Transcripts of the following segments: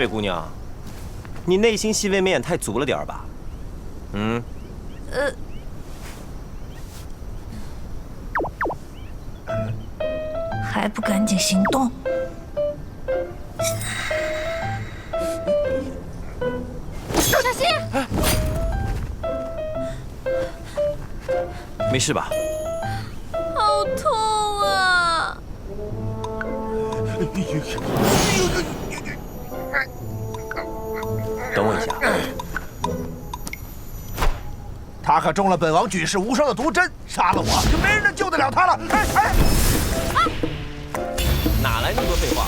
位姑娘，你内心戏未免也太足了点儿吧？嗯。还不赶紧行动！小心！没事吧？好痛啊！等我一下。他可中了本王举世无双的毒针，杀了我就没人能救得了他了！哎！哪来那么多废话？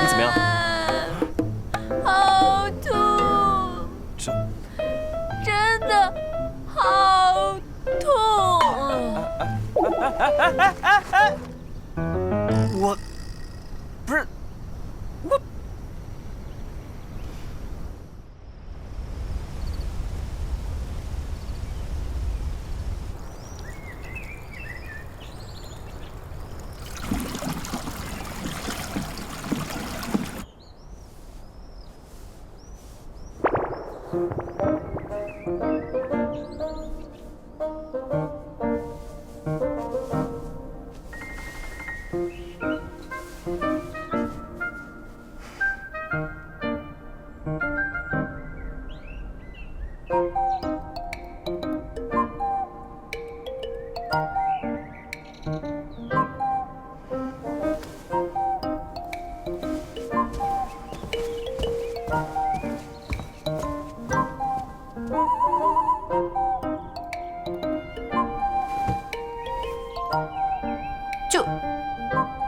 你怎么样？好痛！真的好痛！我，不是，我。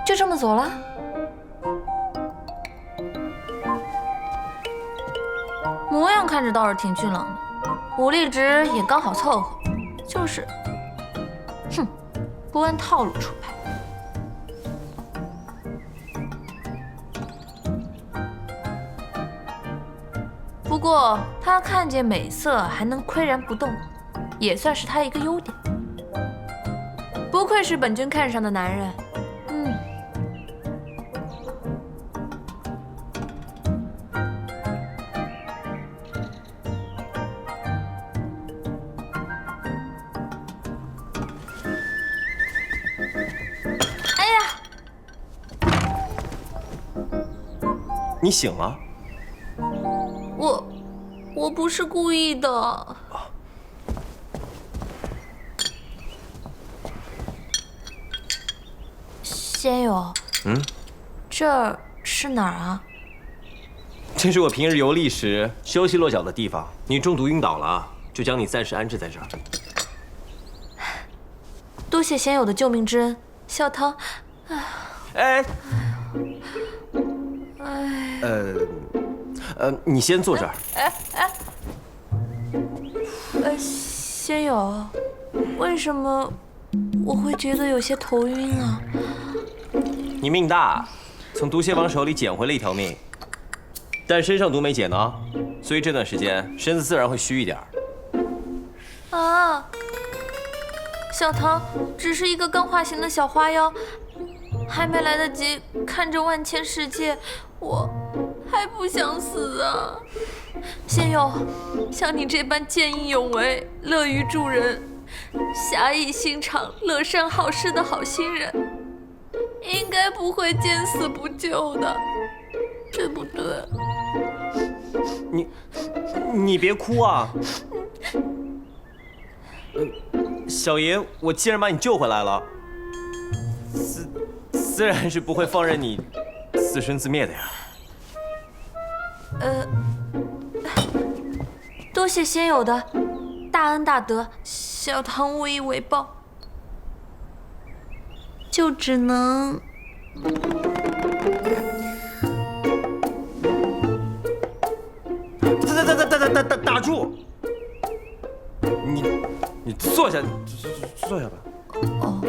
就这么走了？模样看着倒是挺俊朗的，武力值也刚好凑合，就是，哼，不按套路出牌。不过他看见美色还能岿然不动，也算是他一个优点。不愧是本君看上的男人。你醒了？我不是故意的。仙友，这儿是哪儿啊？这是我平日游历时休息落脚的地方。你中毒晕倒了，就将你暂时安置在这儿。多谢仙友的救命之恩，小唐。哎。你先坐这儿。仙友，为什么我会觉得有些头晕啊？你命大，从毒蝎王手里捡回了一条命，但身上毒没解呢，所以这段时间身子自然会虚一点。啊，小唐只是一个刚化形的小花妖，还没来得及看这万千世界，我还不想死啊！仙友，像你这般见义勇为、乐于助人、侠义心肠、乐善好施的好心人，应该不会见死不救的，对不对？你别哭啊！小爷，我既然把你救回来了，自然是不会放任你自生自灭的呀。多谢仙友的大恩大德，小唐无以为报，就只能……打住！你坐下，坐下吧。哦。